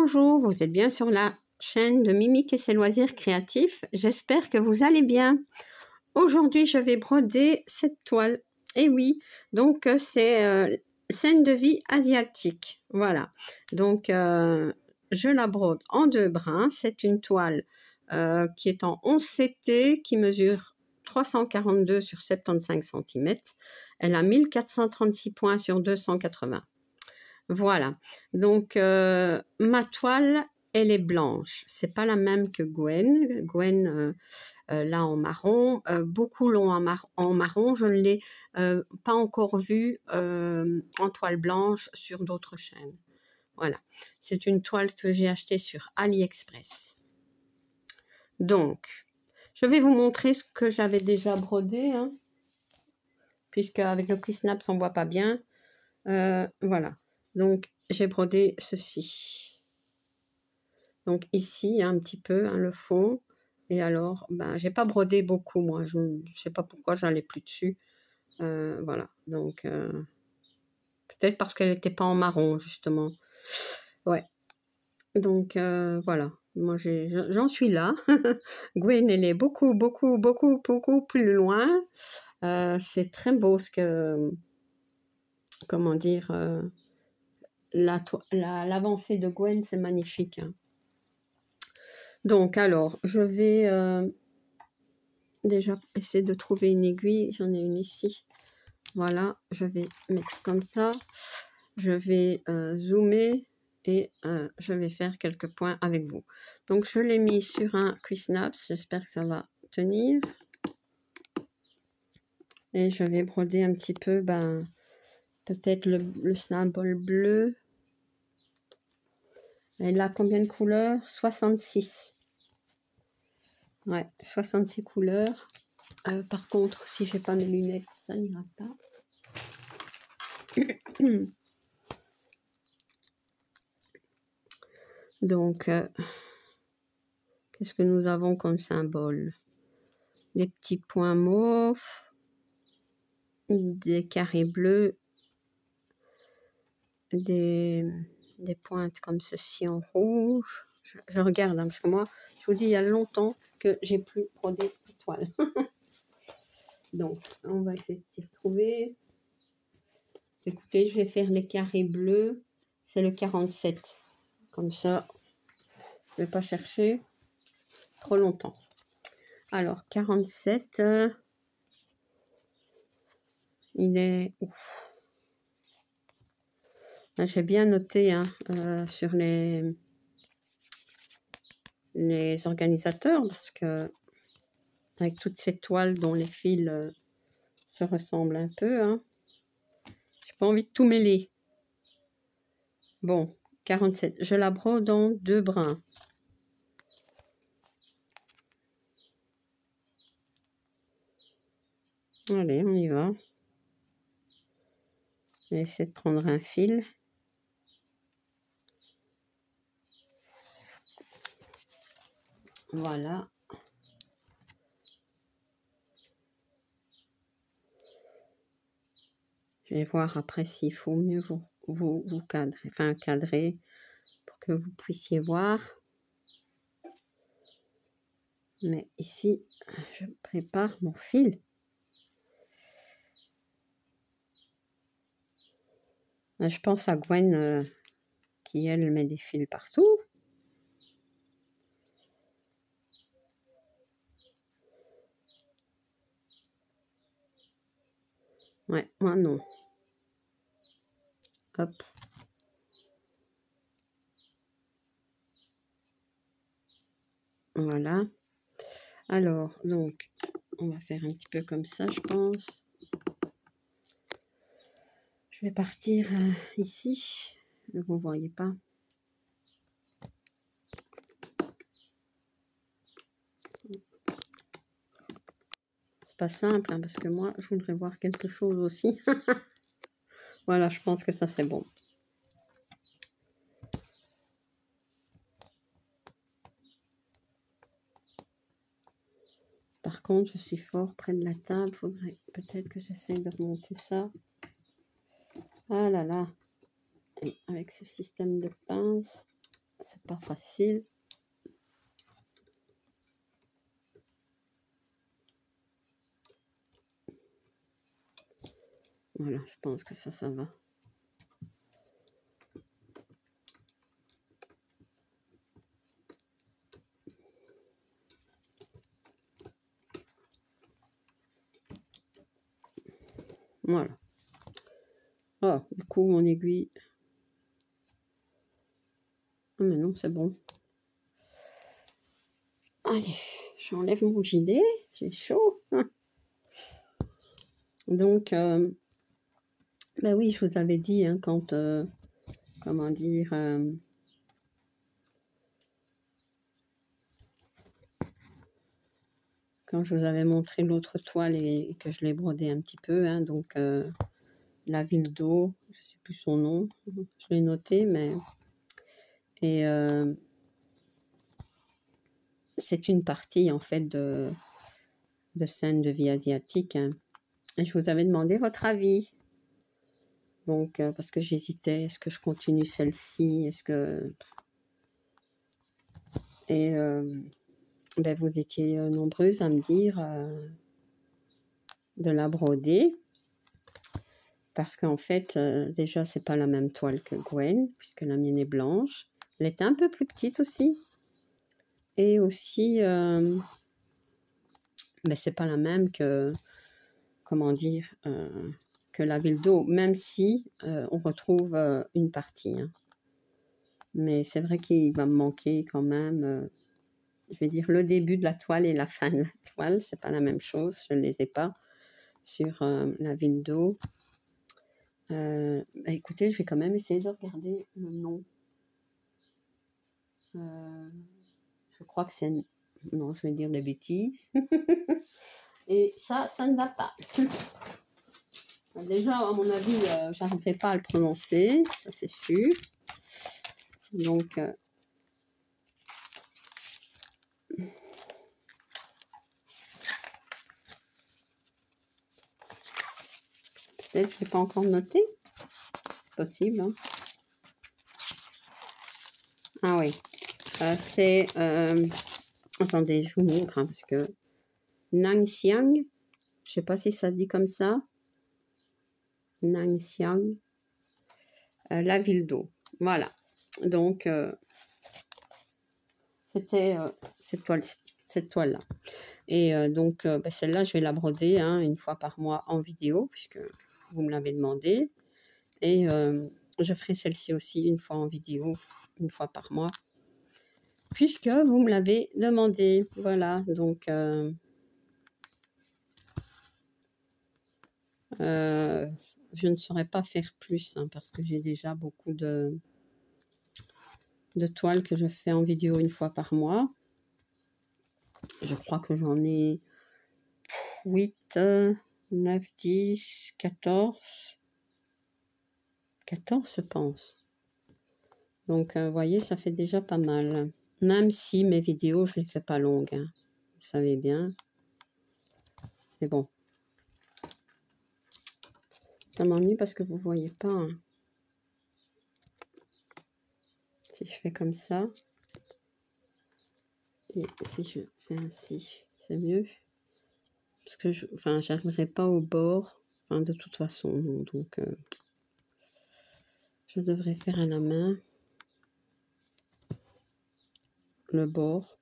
Bonjour, vous êtes bien sur la chaîne de Mimique et ses loisirs créatifs. J'espère que vous allez bien. Aujourd'hui, je vais broder cette toile. Et oui, donc c'est scène de vie asiatique. Voilà, donc je la brode en 2 brins. C'est une toile qui est en 11 CT, qui mesure 342 sur 75 cm. Elle a 1436 points sur 280. Voilà, donc ma toile, elle est blanche. C'est pas la même que Gwen. Gwen, là en marron. Beaucoup l'ont en marron. Je ne l'ai pas encore vue en toile blanche sur d'autres chaînes. Voilà, c'est une toile que j'ai achetée sur AliExpress. Donc, je vais vous montrer ce que j'avais déjà brodé, hein, puisque avec le Quick-Snap, on ne voit pas bien. Voilà, donc j'ai brodé ceci. Donc ici, un petit peu, hein, le fond. Et alors, ben, j'ai pas brodé beaucoup, moi. Je ne sais pas pourquoi j'allais plus dessus. Voilà, donc peut-être parce qu'elle n'était pas en marron, justement. Ouais, donc voilà. Moi, j'en suis là. Gwen, elle est beaucoup plus loin. C'est très beau ce que... Comment dire... l'avancée de Gwen, c'est magnifique. Hein. Donc, alors, je vais déjà essayer de trouver une aiguille. J'en ai une ici. Voilà, je vais mettre comme ça. Je vais zoomer et je vais faire quelques points avec vous. Donc, je l'ai mis sur un Quick-Snap. J'espère que ça va tenir. Et je vais broder un petit peu, ben, peut-être le symbole bleu. Elle a combien de couleurs? 66. Ouais, 66 couleurs. Par contre, si je n'ai pas mes lunettes, ça n'ira pas. Donc, qu'est-ce que nous avons comme symbole? Des petits points mauves, des carrés bleus, des pointes comme ceci en rouge. Je regarde, hein, parce que moi, je vous dis, il y a longtemps que j'ai plus brodé de toile. Donc, on va essayer de s'y retrouver. Écoutez, je vais faire les carrés bleus. C'est le 47. Comme ça, je ne vais pas chercher trop longtemps. Alors, 47, il est... J'ai bien noté hein, sur les organisateurs, parce que avec toutes ces toiles dont les fils se ressemblent un peu, hein, j'ai pas envie de tout mêler. Bon, 47. Je la brode en 2 brins. Allez, on y va. Je vais essayer de prendre un fil. Voilà. Je vais voir après s'il faut mieux vous cadrer, enfin cadrer pour que vous puissiez voir. Mais ici, je prépare mon fil. Je pense à Gwen qui, elle, met des fils partout. Ouais, moi non. Hop. Voilà. Alors, donc, on va faire un petit peu comme ça, je pense. Je vais partir ici. Vous ne voyez pas. C'est pas simple, hein, parce que moi, je voudrais voir quelque chose aussi. Voilà, je pense que ça, c'est bon. Par contre, je suis fort près de la table. Il faudrait peut-être que j'essaie de remonter ça. Ah là là. Et avec ce système de pince, c'est pas facile. Voilà, je pense que ça va. Voilà. Oh, du coup, mon aiguille. Ah, mais non, c'est bon. Allez, j'enlève mon gilet. J'ai chaud. Donc, ben oui, je vous avais dit, hein, quand, comment dire, quand je vous avais montré l'autre toile et que je l'ai brodée un petit peu, hein, donc la ville d'eau, je ne sais plus son nom, je l'ai noté, mais... Et c'est une partie, en fait, de scènes de vie asiatique, hein. Et je vous avais demandé votre avis. Donc, parce que j'hésitais, est-ce que je continue celle-ci, est-ce que... Et ben, vous étiez nombreuses à me dire de la broder. Parce qu'en fait, déjà, c'est pas la même toile que Gwen, puisque la mienne est blanche. Elle était un peu plus petite aussi. Et aussi, ben, c'est pas la même que, comment dire, que la ville d'eau, même si on retrouve une partie, hein. Mais c'est vrai qu'il va me manquer quand même, je vais dire, le début de la toile et la fin de la toile. C'est pas la même chose, je ne les ai pas sur la ville d'eau. Bah, écoutez, je vais quand même essayer de regarder le nom. Je crois que c'est... Non, je vais dire des bêtises. Et ça ne va pas. Déjà, à mon avis, j'arriverai pas à le prononcer, ça c'est sûr. Donc, peut-être je ne vais pas encore noter. Possible, hein. Ah oui. C'est... attendez, je vous montre, hein, parce que... Nangxiang. Je ne sais pas si ça dit comme ça. Nangxiang. La ville d'eau. Voilà. Donc, c'était cette toile-là. Et donc, ben, celle-là, je vais la broder, hein, une fois par mois en vidéo, puisque vous me l'avez demandé. Et je ferai celle-ci aussi une fois en vidéo, une fois par mois, puisque vous me l'avez demandé. Voilà, donc... je ne saurais pas faire plus, hein, parce que j'ai déjà beaucoup de toiles que je fais en vidéo une fois par mois. Je crois que j'en ai 8, 9, 10, 14. 14, je pense. Donc, vous voyez, ça fait déjà pas mal. Même si mes vidéos, je ne les fais pas longues, hein. Vous savez bien. Mais bon. Ça m'ennuie parce que vous ne voyez pas, hein. Si je fais comme ça. Et si je fais ainsi, c'est mieux. Parce que j'arriverai pas au bord. Enfin, de toute façon, non. Donc, je devrais faire à la main le bord.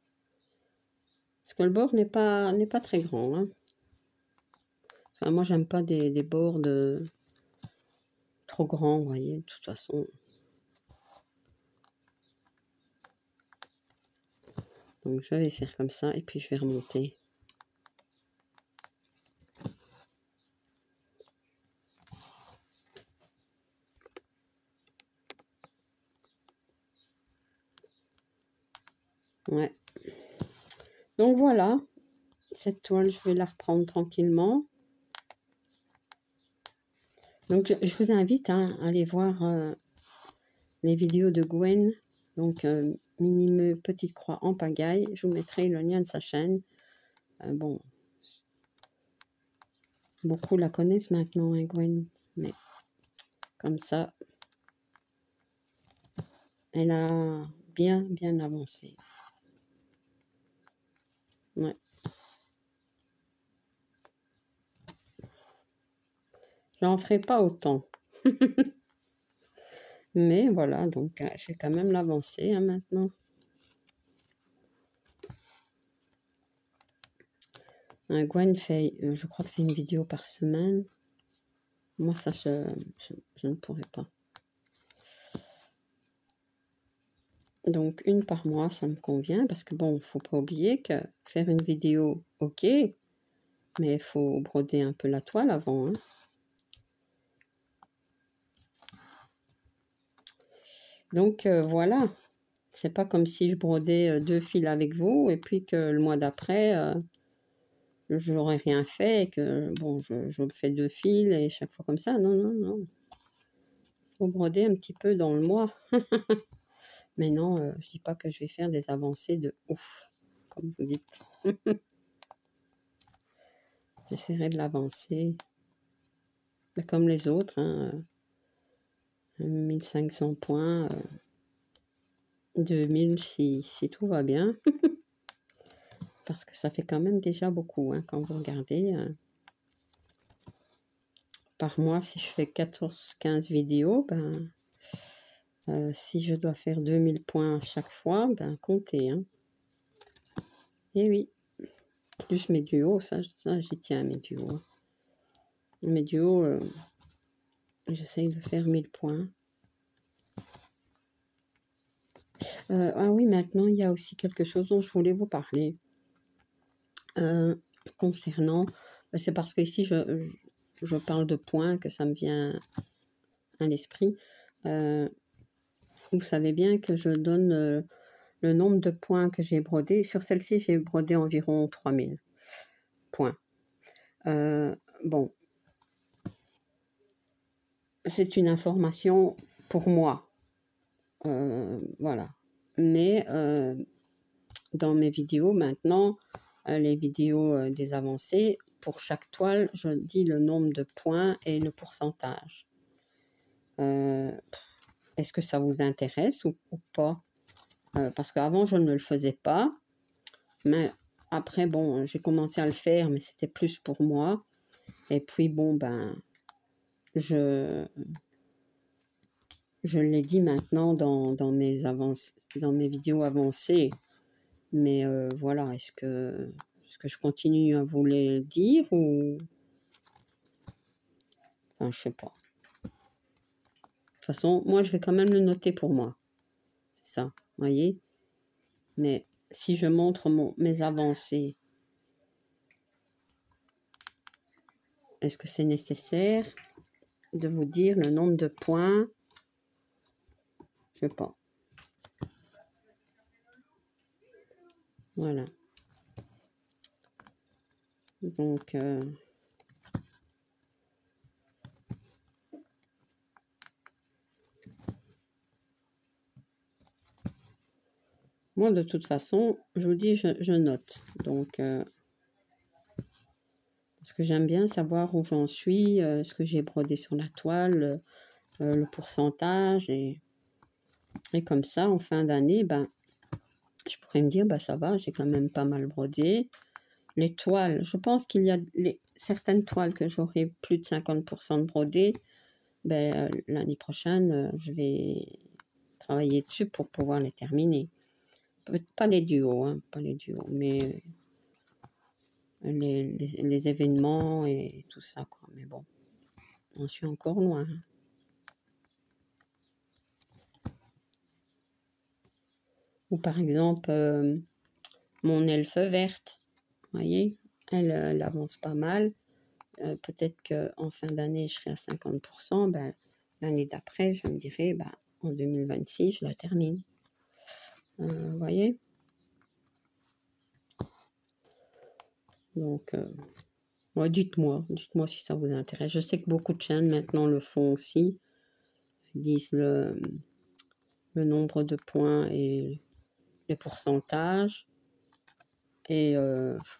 Parce que le bord n'est pas très grand, hein. Enfin, moi, j'aime pas des bords trop grands, vous voyez, de toute façon. Donc, je vais faire comme ça et puis je vais remonter. Ouais. Donc, voilà. Cette toile, je vais la reprendre tranquillement. Donc, je vous invite, hein, à aller voir les vidéos de Gwen. Donc, Minimeux Petite Croix en pagaille. Je vous mettrai le lien de sa chaîne. Bon, beaucoup la connaissent maintenant, hein, Gwen. Mais comme ça, elle a bien, bien avancé. Ouais. J'en ferai pas autant. Mais voilà, donc j'ai quand même l'avancée hein, maintenant. Un Gwen fait, je crois que c'est une vidéo par semaine. Moi, ça, je ne pourrais pas. Donc, une par mois, ça me convient parce que bon, faut pas oublier que faire une vidéo, ok, mais il faut broder un peu la toile avant. Hein. Donc, voilà. C'est pas comme si je brodais 2 fils avec vous et puis que le mois d'après, je n'aurais rien fait et que, bon, je fais 2 fils et chaque fois comme ça. Non, non, non. Faut broder un petit peu dans le mois. Mais non, je dis pas que je vais faire des avancées de ouf, comme vous dites. J'essaierai de l'avancer. Comme les autres, hein, 1500 points, 2000 si tout va bien. Parce que ça fait quand même déjà beaucoup, hein, quand vous regardez. Par mois, si je fais 14-15 vidéos, ben, si je dois faire 2000 points à chaque fois, ben comptez. Hein. Et oui, plus mes duos, ça j'y tiens, mes duos. Hein. Mes duos, j'essaye de faire 1000 points. Ah oui, maintenant, il y a aussi quelque chose dont je voulais vous parler. Concernant, c'est parce que ici, je parle de points que ça me vient à l'esprit. Vous savez bien que je donne le nombre de points que j'ai brodé. Sur celle-ci, j'ai brodé environ 3000 points. Bon, c'est une information pour moi. Voilà. Mais dans mes vidéos maintenant, les vidéos des avancées, pour chaque toile, je dis le nombre de points et le pourcentage. Est-ce que ça vous intéresse ou pas? Parce qu'avant, je ne le faisais pas. Mais après, bon, j'ai commencé à le faire, mais c'était plus pour moi. Et puis, bon, ben, je l'ai dit maintenant dans mes vidéos avancées. Mais voilà, est-ce que je continue à vous les dire ou... Enfin, je sais pas. De toute façon, moi, je vais quand même le noter pour moi. C'est ça, voyez. Mais si je montre mes avancées, est-ce que c'est nécessaire de vous dire le nombre de points? Je sais pas. Voilà. Donc, moi, de toute façon, je vous dis, je note. Donc, parce que j'aime bien savoir où j'en suis, ce que j'ai brodé sur la toile, le pourcentage. Et comme ça, en fin d'année, ben, je pourrais me dire, bah ça va, j'ai quand même pas mal brodé. Les toiles, je pense qu'il y a certaines toiles que j'aurai plus de 50% de brodé. Ben, l'année prochaine, je vais travailler dessus pour pouvoir les terminer. Pas les duos, hein, pas les duos, mais les événements et tout ça, quoi. Mais bon, on suis encore loin. Hein. Ou par exemple, mon elfe verte, vous voyez, elle avance pas mal. Peut-être qu'en fin d'année, je serai à 50%. Ben, l'année d'après, je me dirai, ben, en 2026, je la termine. Vous voyez? Donc, ouais, dites-moi si ça vous intéresse. Je sais que beaucoup de chaînes maintenant le font aussi. Ils disent le nombre de points et les pourcentages. Et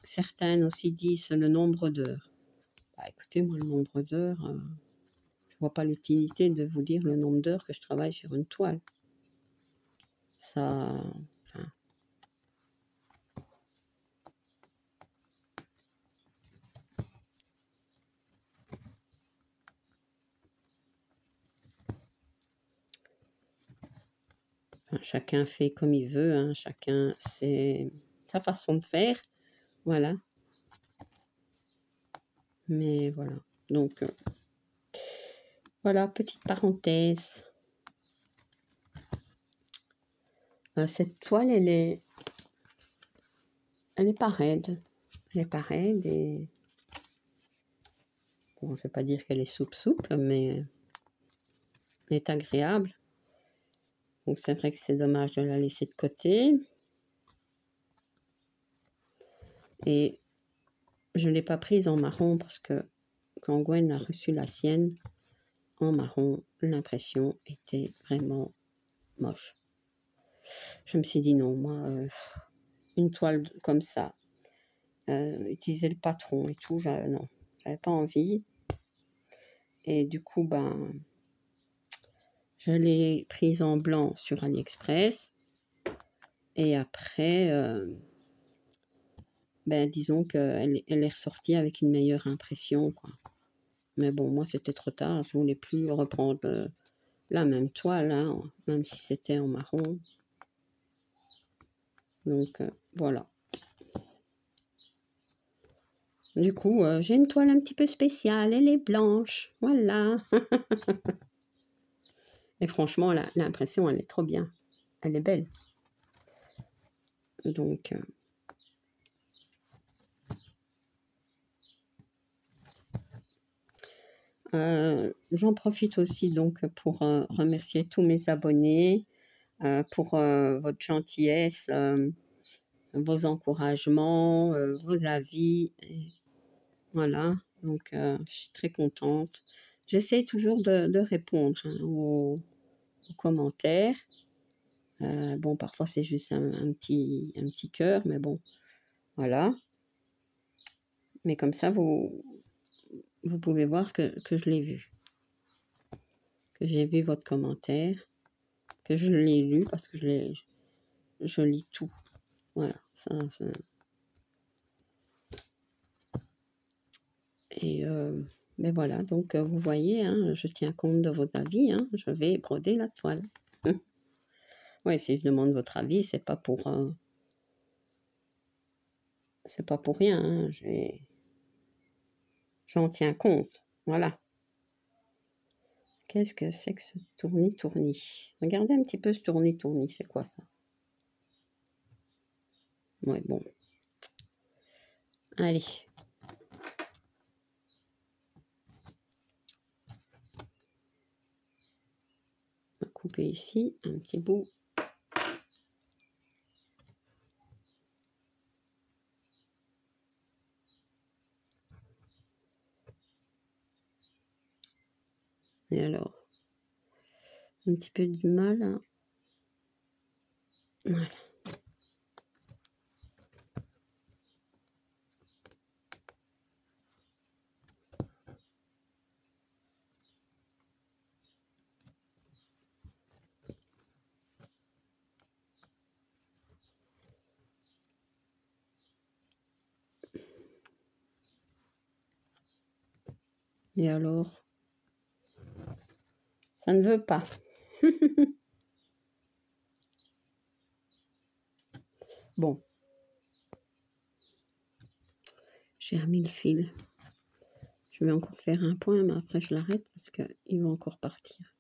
certaines aussi disent le nombre d'heures. Bah, écoutez, moi, le nombre d'heures, je vois pas l'utilité de vous dire le nombre d'heures que je travaille sur une toile. Ça, enfin, chacun fait comme il veut, hein, chacun c'est sa façon de faire, voilà. Mais voilà, donc voilà, petite parenthèse. Cette toile, elle est pas raide. Elle est pas raide et bon, je vais pas dire qu'elle est souple, mais elle est agréable. Donc c'est vrai que c'est dommage de la laisser de côté. Et je ne l'ai pas prise en marron parce que quand Gwen a reçu la sienne en marron, l'impression était vraiment moche. Je me suis dit non, moi, une toile comme ça, utiliser le patron et tout, non, j'avais pas envie. Et du coup, ben, je l'ai prise en blanc sur AliExpress. Et après, ben, disons qu'elle est ressortie avec une meilleure impression, quoi. Mais bon, moi, c'était trop tard. Je voulais plus reprendre la même toile, hein, même si c'était en marron. Donc, voilà. Du coup, j'ai une toile un petit peu spéciale. Elle est blanche. Voilà. Et franchement, l'impression, elle est trop bien. Elle est belle. Donc, j'en profite aussi donc pour remercier tous mes abonnés pour votre gentillesse, vos encouragements, vos avis. Et voilà, donc je suis très contente. J'essaie toujours de répondre hein, aux commentaires. Bon, parfois c'est juste un petit cœur, mais bon, voilà. Mais comme ça, vous pouvez voir que je l'ai vu. Que j'ai vu votre commentaire. Que je l'ai lu parce que je lis tout. Voilà, ça. Et mais voilà, donc vous voyez, hein, je tiens compte de votre avis. Hein, je vais broder la toile. Oui, si je demande votre avis, c'est pas pour rien. Hein, j'en tiens compte. Voilà. Qu'est-ce que c'est que ce tourni-tourni? Regardez un petit peu ce tourni-tourni, c'est quoi ça? Ouais, bon. Allez. On va couper ici un petit bout. Et alors, un petit peu du mal. Hein. Voilà. Et alors, ça ne veut pas. Bon. J'ai remis le fil. Je vais encore faire un point, mais après je l'arrête parce qu'il va encore partir.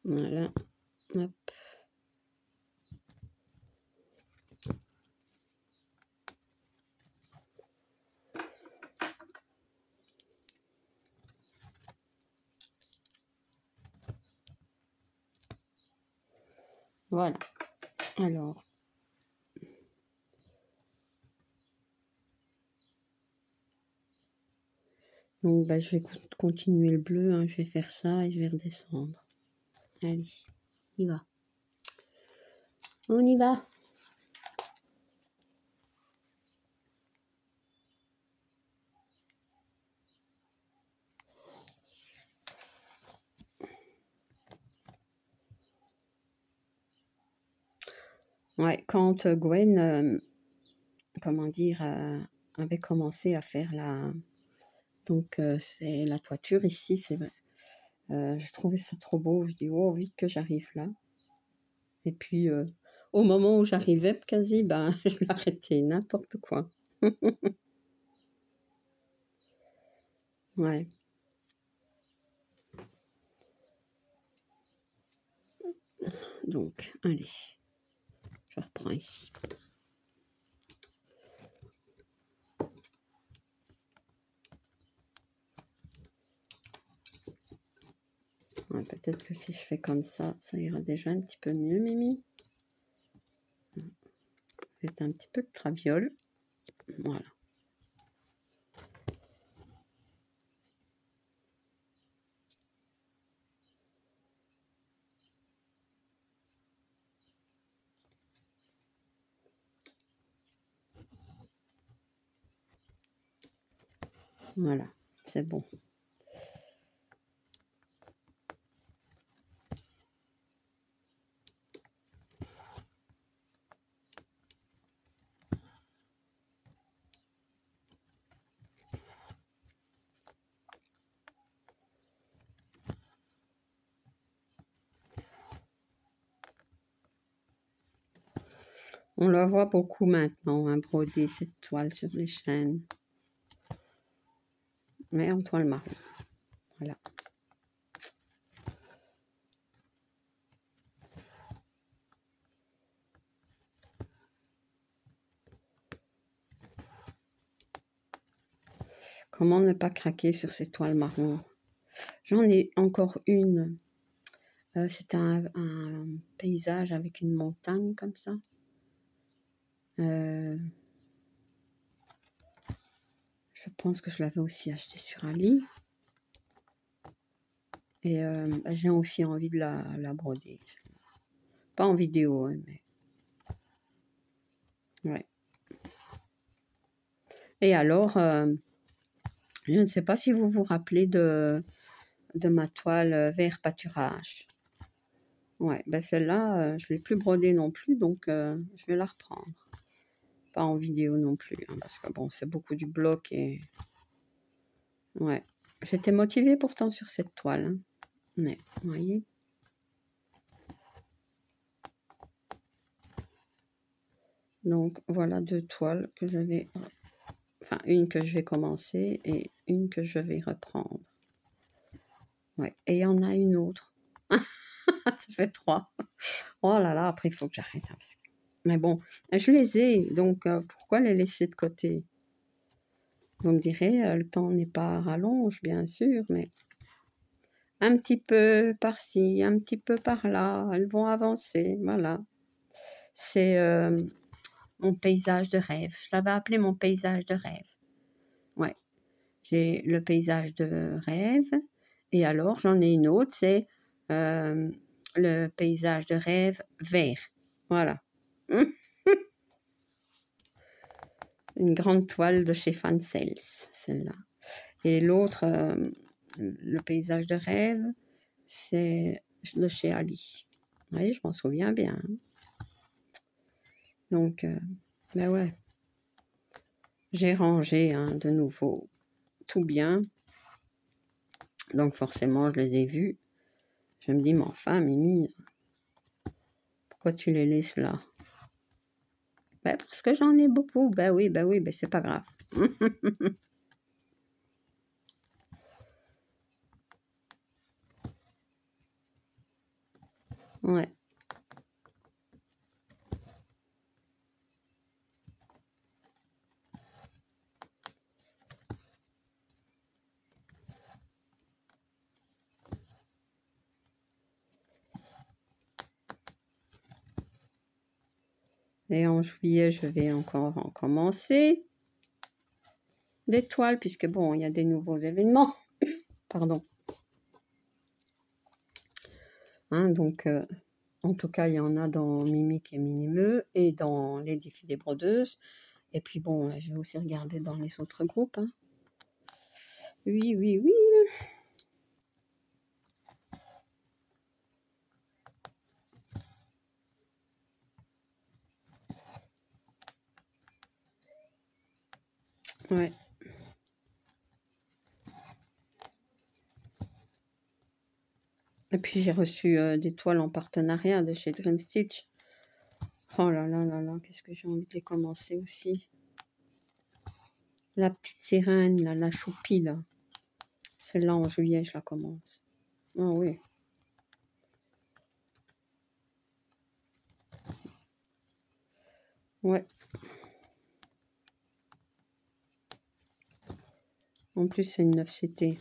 Voilà. Hop. Voilà. Alors. Donc, bah, je vais continuer le bleu. Hein. Je vais faire ça et je vais redescendre. Allez. On y va. On y va. Ouais, quand Gwen, comment dire, avait commencé à faire la... Donc, c'est la toiture ici, c'est vrai. Je trouvais ça trop beau. Je dis, oh, vite que j'arrive là. Et puis, au moment où j'arrivais, quasi, ben, je l'arrêtais, n'importe quoi. Ouais. Donc, allez, je reprends ici. Ouais, peut-être que si je fais comme ça ira déjà un petit peu mieux, Mimi. C'est un petit peu de traviole. Voilà. Voilà, c'est bon. On la voit beaucoup maintenant, hein, broder cette toile sur les chaînes. Mais en toile marron. Voilà. Comment ne pas craquer sur ces toiles marron? J'en ai encore une. C'est un paysage avec une montagne comme ça. Je pense que je l'avais aussi acheté sur Ali. Et j'ai aussi envie de la broder. Pas en vidéo, hein, mais... Ouais. Et alors, je ne sais pas si vous vous rappelez de ma toile vert pâturage. Ouais, ben celle-là, je ne l'ai plus brodée non plus, donc je vais la reprendre. Pas en vidéo non plus, hein, parce que bon, c'est beaucoup du bloc et... Ouais. J'étais motivée pourtant sur cette toile. Hein. Mais, vous voyez. Donc, voilà 2 toiles que je vais... Enfin, une que je vais commencer et une que je vais reprendre. Ouais. Et il y en a une autre. Ça fait 3. Oh là là, après, il faut que j'arrête. Hein, parce que... Mais bon, je les ai, donc pourquoi les laisser de côté? Vous me direz, le temps n'est pas rallonge, bien sûr, mais un petit peu par-ci, un petit peu par-là, elles vont avancer, voilà. C'est mon paysage de rêve. Je l'avais appelé mon paysage de rêve. Ouais, j'ai le paysage de rêve, et alors j'en ai une autre, c'est le paysage de rêve vert. Voilà. Une grande toile de chez Fancels, celle-là. Et l'autre, le paysage de rêve, c'est de chez Ali. Vous voyez, je m'en souviens bien. Hein. Donc, ben ouais. J'ai rangé hein, de nouveau tout bien. Donc forcément, je les ai vus. Je me dis, mais enfin, Mimi, pourquoi tu les laisses là? Ben, parce que j'en ai beaucoup. Ben oui, ben c'est pas grave. Ouais. Et en juillet, je vais encore en commencer des toiles, puisque bon, il y a des nouveaux événements. Pardon. Hein, donc, En tout cas, il y en a dans Mimique et Minimeux et dans les défis des brodeuses. Et puis bon, je vais aussi regarder dans les autres groupes. Hein. Oui, oui, oui. Ouais. Et puis j'ai reçu des toiles en partenariat de chez Dream Stitch. Oh là là là là, qu'est-ce que j'ai envie de les commencer aussi. La petite sirène, là, la choupie, là. Celle-là, en juillet, je la commence. Ah oui. Ouais. En plus, c'est une 9 CT.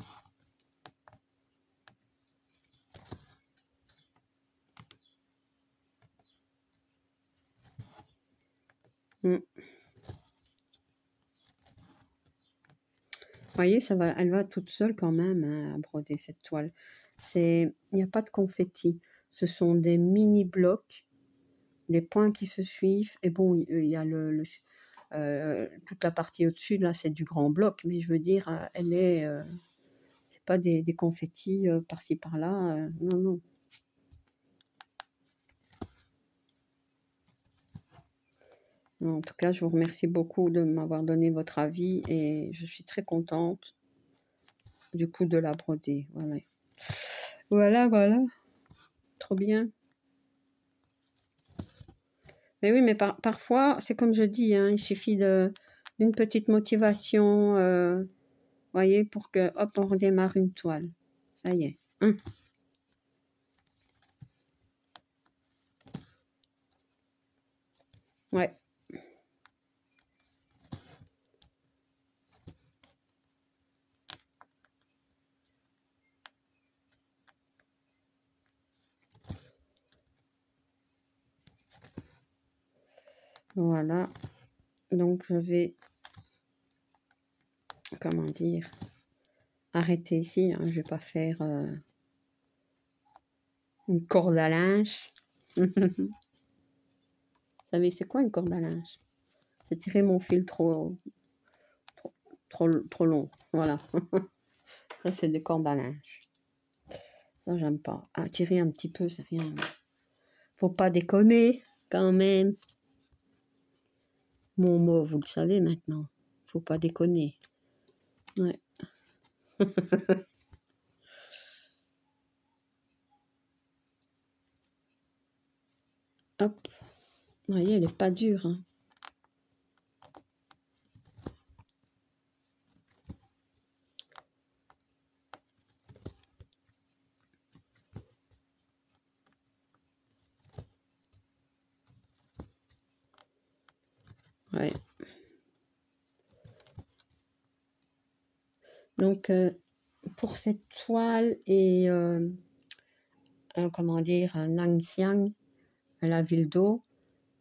Vous voyez, ça va, elle va toute seule quand même hein, à broder cette toile. Il n'y a pas de confetti. Ce sont des mini blocs, des points qui se suivent. Et bon, il y a toute la partie au-dessus, là, c'est du grand bloc. Mais je veux dire, elle est... c'est pas des confettis par-ci par-là. Non, non. En tout cas, je vous remercie beaucoup de m'avoir donné votre avis et je suis très contente du coup de la broder. Voilà, voilà, voilà. Trop bien. Mais oui, mais parfois, c'est comme je dis, hein, il suffit d'une petite motivation, voyez, pour que, hop, on redémarre une toile. Ça y est. Hein. Ouais. Voilà. Donc, je vais, comment dire, arrêter ici. Hein, je vais pas faire une corde à linge. Vous savez, c'est quoi une corde à linge? C'est tirer mon fil trop long. Voilà. Ça, c'est des cordes à linge. Ça, j'aime pas. Ah, tirer un petit peu, c'est rien. Faut pas déconner, quand même. Mon mot, vous le savez maintenant. Faut pas déconner. Ouais. Hop. Vous voyez, elle est pas dure. Hein. Ouais. Donc, pour cette toile et, comment dire, un Nang Xiang, la ville d'eau,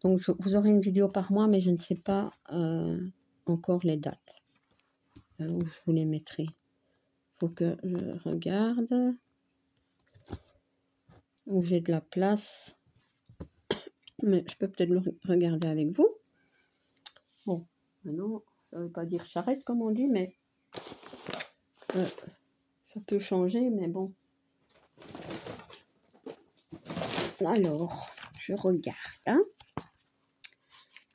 donc vous aurez une vidéo par mois, mais je ne sais pas encore les dates où je vous les mettrai. Faut que je regarde où j'ai de la place. Mais je peux peut-être le regarder avec vous. Bon, maintenant, ça ne veut pas dire charrette comme on dit, mais ça peut changer, mais bon. Alors, je regarde. Hein,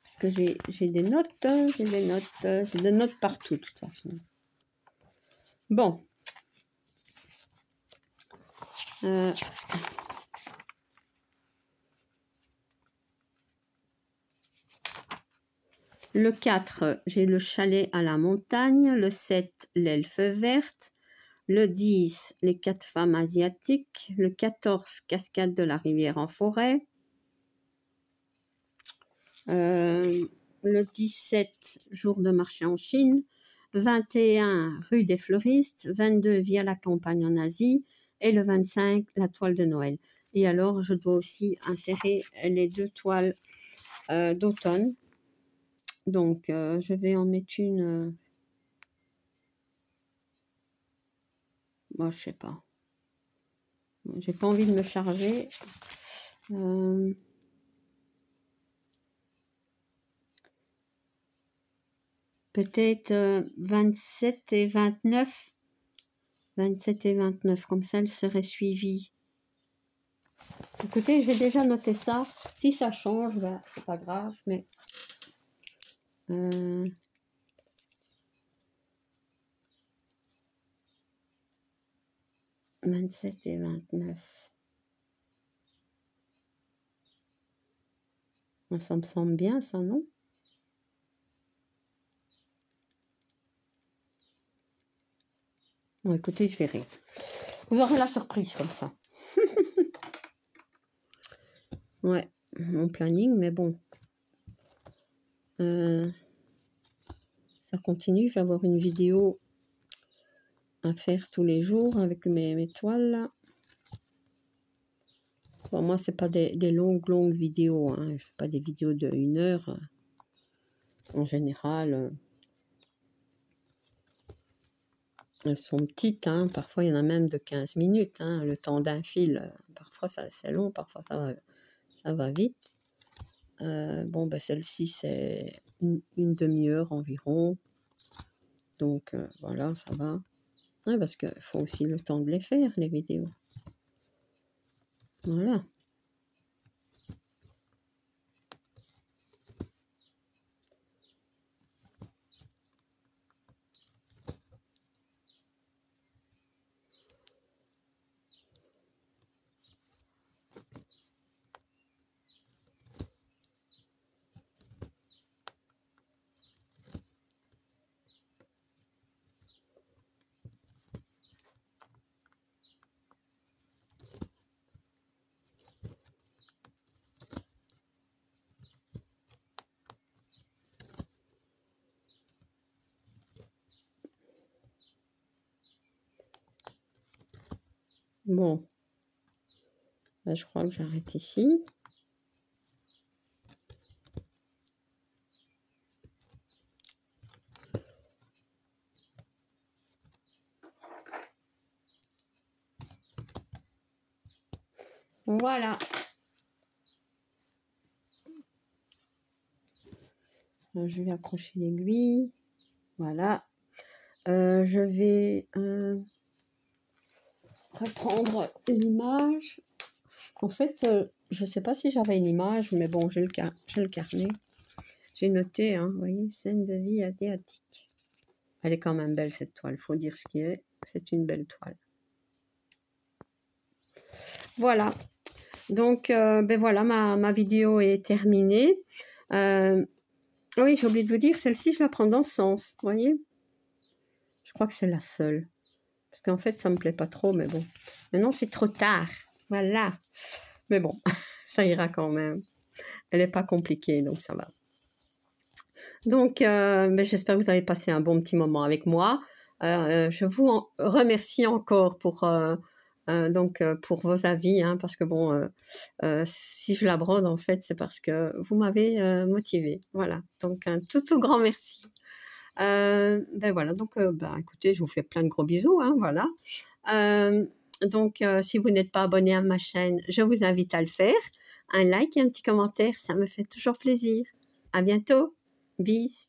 parce que j'ai des notes, j'ai des notes partout de toute façon. Bon. Le 4, j'ai le chalet à la montagne. Le 7, l'elfe verte. Le 10, les 4 femmes asiatiques. Le 14, cascade de la rivière en forêt. Le 17, jour de marché en Chine. 21, rue des fleuristes. 22, via la campagne en Asie. Et le 25, la toile de Noël. Et alors, je dois aussi insérer les 2 toiles d'automne. Donc, je vais en mettre une... moi, je sais pas. J'ai pas envie de me charger. Peut-être 27 et 29. 27 et 29, comme ça, elle serait suivie. Écoutez, je vais déjà noter ça. Si ça change, ben, c'est pas grave, mais... 27 et 29. Ça me semble bien, ça, non? Bon, écoutez, je verrai. Vous aurez la surprise comme ça. Ouais, mon planning, mais bon. Ça continue. Je vais avoir une vidéo à faire tous les jours avec mes toiles, là. Bon, moi, c'est pas des longues vidéos. Hein. Je fais pas des vidéos de 1 heure. En général, elles sont petites. Hein. Parfois, il y en a même de 15 minutes. Hein. Le temps d'un fil, parfois, c'est long. Parfois, ça va vite. Bon, ben, celle-ci, c'est une demi-heure environ. Donc, voilà, ça va. Ouais, parce qu'il faut aussi le temps de les faire, les vidéos. Voilà. Bon. Ben, je crois que j'arrête ici. Voilà. Je vais accrocher l'aiguille. Voilà. Je vais reprendre l'image. En fait, je ne sais pas si j'avais une image, mais bon, j'ai le carnet. J'ai noté, hein, vous voyez, scène de vie asiatique. Elle est quand même belle, cette toile, faut dire ce qui est. C'est une belle toile. Voilà. Donc, ben voilà, ma vidéo est terminée. Oui, j'ai oublié de vous dire, celle-ci, je la prends dans ce sens, vous voyez. Je crois que c'est la seule. Parce qu'en fait, ça me plaît pas trop, mais bon. Maintenant, c'est trop tard. Voilà. Mais bon, ça ira quand même. Elle n'est pas compliquée, donc ça va. Donc, ben, j'espère que vous avez passé un bon petit moment avec moi. Je vous remercie encore pour vos avis, hein, parce que bon, si je la brode, en fait, c'est parce que vous m'avez motivée. Voilà, donc un tout grand merci. Ben voilà, donc ben, écoutez, je vous fais plein de gros bisous, hein, voilà. Donc, si vous n'êtes pas abonné à ma chaîne, je vous invite à le faire. Un like et un petit commentaire, ça me fait toujours plaisir. À bientôt. Bis.